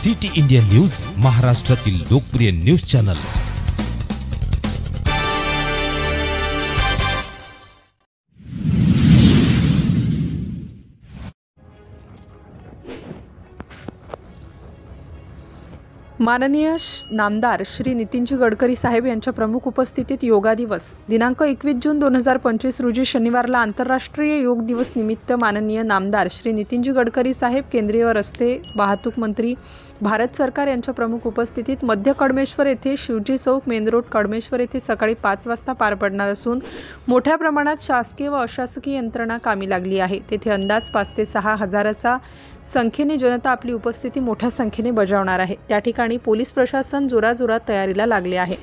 City India news, महाराष्ट्रातील लोकप्रिय news channel. माननीय नामदार श्री नितीनजी गडकरी साहेब यांच्या प्रमुख उपस्थितीत योगा दिवस दिनांक 21 जून 2025 रोजी शनिवारला आंतरराष्ट्रीय योग दिवस निमित्त माननीय नामदार श्री नितीनजी गडकरी साहेब, केंद्रीय रस्ते वाहतूक मंत्री भारत सरकार यांच्या प्रमुख उपस्थितीत मध्य कडमेश्वर येथे शिवजी चौक मेन रोड कडमेश्वर येथे सकाळी 5 वाजता पार पडणार असून मोठ्या प्रमाणात शासकीय व अशासकीय यंत्रणा कामी लागली आहे। तेथे अंदाज 5 ते 6 हजाराचा संख्येने जनता आपली उपस्थिती मोठ्या संख्येने बजावणार आहे। त्या ठिकाणी पोलीस प्रशासन जोराजोरात तयारीला लागले आहे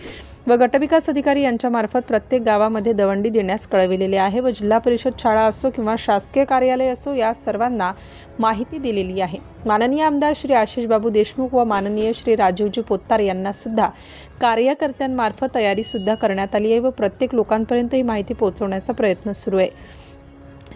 व गटविकास अधिकारी यांच्या मार्फत प्रत्येक गावामध्ये दवंडी देण्यास कळविलेले आहे व जिल्हा परिषद शाळा असो किंवा शासकीय कार्यालय असो या सर्वांना माहिती दिलेली आहे। माननीय आमदार श्री आशिष बाबू देशमुख व माननीय श्री राजीवजी पोतदार यांना सुद्धा कार्यकर्त्यांमार्फत तयारी सुद्धा करण्यात आली आहे व प्रत्येक लोकांपर्यंत ही माहिती पोहोचवण्याचा प्रयत्न सुरू आहे।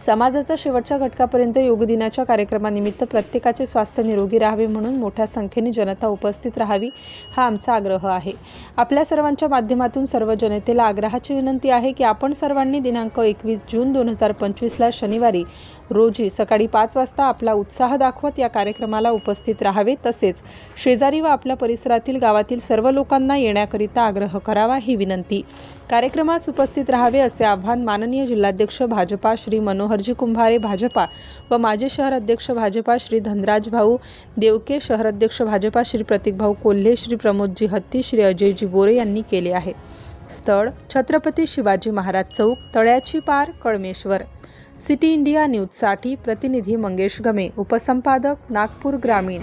समाजाच्या शेवटच्या घटकापर्यंत योग दिनाच्या कार्यक्रमानिमित्त प्रत्येकाचे स्वास्थ्य निरोगी राहावे म्हणून मोठ्या संख्येने जनता उपस्थित राहावी हा आमचा आग्रह आहे। आपल्या सर्वांच्या माध्यमातून सर्व जनतेला आग्रहाची विनंती आहे की आपण सर्वांनी दिनांक 21 जून 2025 ला शनिवारी रोजी सकाळी 5 वाजता आपला उत्साह दाखवत या कार्यक्रमाला उपस्थित राहावे। तसेच शेजारी व आपल्या परिसरातील गावातील सर्व लोकांना येण्याकरिता आग्रह करावा ही विनंती। कार्यक्रमास उपस्थित राहावे असे आवाहन माननीय जिल्हाध्यक्ष भाजपा श्री मनोहरजी कुंभारे भाजपा व माजी शहर अध्यक्ष भाजपा श्री धनराज भाऊ देवके, शहर अध्यक्ष भाजपा श्री प्रतीक भाऊ कोल्हे, श्री प्रमोदजी हत्ती, श्री अजयजी बोरे यांनी केले आहे। स्थळ छत्रपती शिवाजी महाराज चौक, तळ्याची पार, कडमेश्वर। सिटी इंडिया न्यूज साठी प्रतिनिधी मंगेश गमे, उपसंपादक नागपूर ग्रामीण।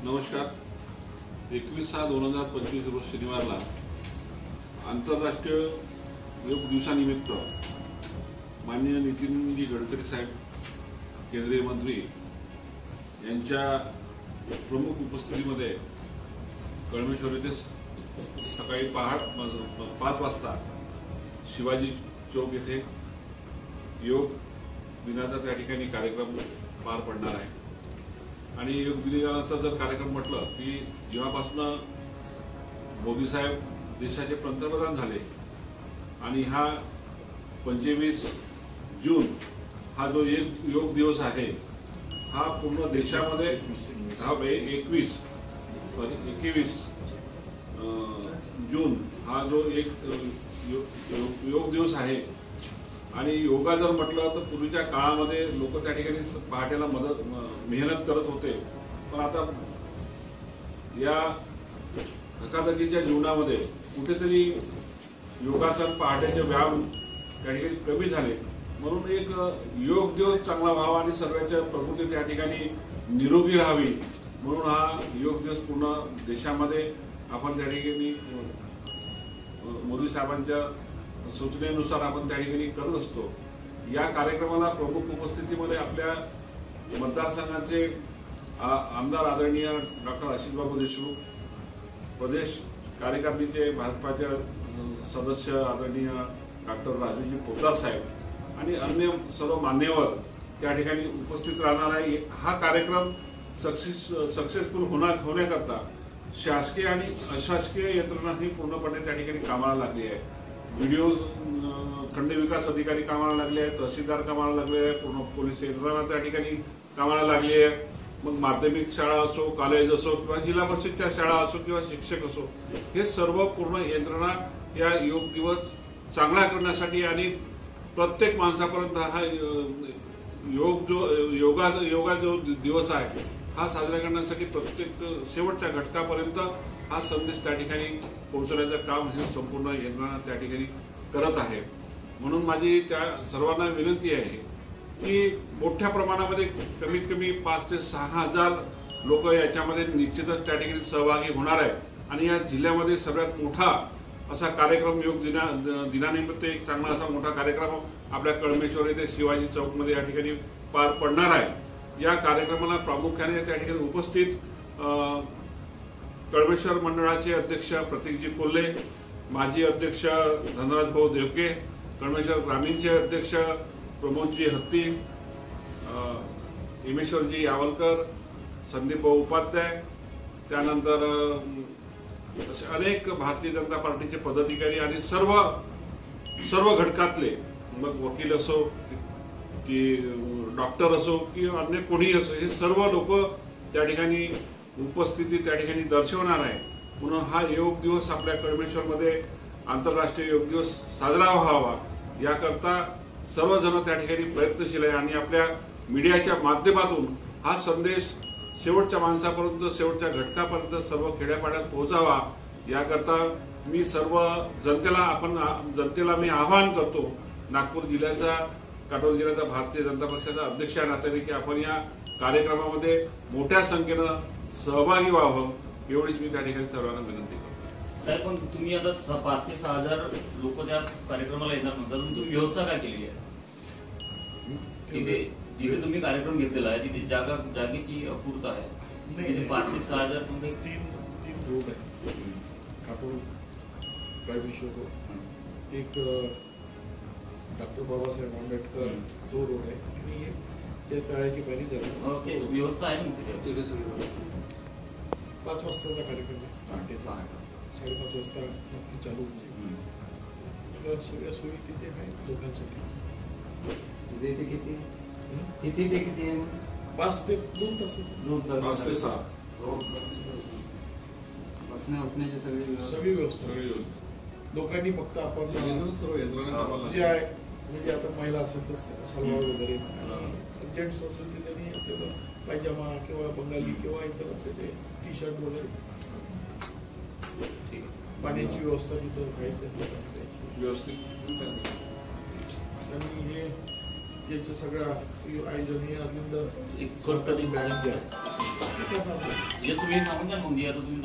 नमस्कार। 21/6/2025 रोज शनिवारला आंतरराष्ट्रीय योग दिवसानिमित्त माननीय नितीनजी गडकरी साहेब, केंद्रीय मंत्री यांच्या प्रमुख उपस्थितीमध्ये कडमेश्वर येथे सकाळी 5 वाजता शिवाजी चौक येथे योग दिनाचा त्या ठिकाणी कार्यक्रम पार पडणार आहे। आणि योग दिनाचा जर कार्यक्रम म्हटलं की जेव्हापासून मोदी साहेब देशाचे पंतप्रधान झाले आणि हा 25 जून हा जो एक योग दिवस आहे हा पूर्ण देशामध्ये 21 जून हा जो एक योग दिवस आहे। आणि योगा जर म्हटलं तर पूर्वीच्या काळामध्ये लोक त्या ठिकाणी पहाटेला मेहनत करत होते, पण आता या धकाधकीच्या जीवनामध्ये कुठेतरी योगासन, पहाटेचे व्यायाम त्या ठिकाणी कमी झाले। म्हणून एक योग दिवस चांगला व्हावा आणि सर्वांच्या प्रकृती त्या ठिकाणी निरोगी राहावी म्हणून हा योग दिवस पूर्ण देशामध्ये आपण त्या ठिकाणी मोदी साहेबांच्या सूचनेनुसार आपण त्या ठिकाणी करत असतो। या कार्यक्रमाला प्रमुख उपस्थितीमध्ये आपल्या मतदारसंघाचे आमदार आदरणीय डॉक्टर आशिष बाबू देशमुख, प्रदेश कार्यकारिणीचे भाजपाचे सदस्य आदरणीय डॉक्टर राजीवजी पोतदार साहेब आणि अन्य सर्व मान्यवर त्या ठिकाणी उपस्थित राहणार आहे। हा कार्यक्रम सक्सेसफुल होण्याकरता शासकीय आणि अशासकीय यंत्रणा ही पूर्णपणे त्या ठिकाणी कामाला लागली आहे। व्हिडिओ खंड विकास अधिकारी कामाला लागले आहेत, तहसीलदार कामाला लागले आहेत, पूर्ण पोलीस यंत्रणा त्या ठिकाणी कामाला लागली आहे। मग माध्यमिक शाळा असो, कॉलेज असो किंवा जिल्हा परिषदच्या शाळा असो किंवा शिक्षक असो, हे सर्व पूर्ण यंत्रणा या योग दिवस चांगला करण्यासाठी आणि प्रत्येक माणसापर्यंत हा योगा जो दिवस आहे हा साजरा करण्यासाठी प्रत्येक शेवटच्या घटकापर्यंत हा संदेश त्या ठिकाणी पोहोचवण्याचं काम हे संपूर्ण यंत्रणा त्या ठिकाणी करत आहे। म्हणून माझी त्या सर्वांना विनंती आहे की मोठ्या प्रमाणामध्ये कमीत कमी 5 ते 6 हजार लोक याच्यामध्ये निश्चितच त्या ठिकाणी सहभागी होणार आहे आणि या जिल्ह्यामध्ये सगळ्यात मोठा असा कार्यक्रम योग दिनानिमित्त एक चांगला असा मोठा कार्यक्रम आपल्या कळमेश्वर येथे शिवाजी चौकमध्ये या ठिकाणी पार पडणार आहे। या कार्यक्रमाला प्रामुख्याने त्या ठिकाणी उपस्थित कळमेश्वर मंडळाचे अध्यक्ष प्रतीकजी कोल्हे, माजी अध्यक्ष धनराज भाऊ देवके, कळमेश्वर ग्रामीणचे अध्यक्ष प्रमोदजी हत्ती, हिमेश्वरजी यावलकर, संदीप भाऊ उपाध्याय, त्यानंतर असे अनेक भारतीय जनता पार्टीचे पदाधिकारी आणि सर्व घटकातले, मग वकील असो की डॉक्टर असो की अन्य कोणीही असो, हे सर्व लोक त्या ठिकाणी उपस्थिती त्या ठिकाणी दर्शवणार आहे। म्हणून हा योग दिवस आपल्या कळमेश्वरमध्ये आंतरराष्ट्रीय योग दिवस साजरा व्हावा याकरता सर्वजण त्या ठिकाणी प्रयत्नशील आहे आणि आपल्या मीडियाच्या माध्यमातून हा संदेश शेवटच्या माणसापर्यंत, शेवटच्या घटकापर्यंत, सर्व खेड्यापाड्यात पोहोचावा याकरता मी सर्व जनतेला मी आवाहन करतो। नागपूर जिल्ह्याचा, काटोल जिल्ह्याचा भारतीय जनता पक्षाचा अध्यक्ष या नात्याने की आपण या कार्यक्रमामध्ये मोठ्या संख्येनं सहभागी व्हावं एवढीच मी त्या ठिकाणी सर्वांना विनंती करतो। साहेब, पण तुम्ही आता 5,000 ते 6,000 लोक त्या कार्यक्रमाला येणार म्हणतात, तुम्ही व्यवस्था काय केलेली आहे? जिथे तुम्ही कार्यक्रम घेतलेला आहे तिथे जागेची अपूर्तता आहे। तिथे 5,000 ते 6,000 मध्ये तीन रोड आहे, काटोल कळमेश्वर, एक डॉक्टर बाबासाहेब आंबेडकर तो रोड आहे आणि त्या तळ्याची पाणी झाली व्यवस्था आहे ना तिथे? 5 वाजताचा कार्यक्रम आहे, पहाटेचा 5:30 वाजता नक्की चालू होईल। सगळ्या सोयी तिथे आहेत लोकांसाठी। तिथे किती ते किती आहे? 5 ते 2 तासाचं, 5 ते 6 बसण्या उठण्याची सगळी व्यवस्था। लोकांनी फक्त आपण सर्व यंत्रणा जे आहे म्हणजे आता महिला असेल तर सलवार वगैरे, जेंट्स असेल तर त्यांनी आपल्याला पायजामा किंवा बंगाली किंवा इतर आपले टी शर्ट वगैरे, पाण्याची व्यवस्था तिथं काही व्यवस्थित आणि हे याचं सगळं आयोजन हे अरविंद एक कोणतं बँक जे आहे तुम्ही सांगून द्या मग आता तुम्ही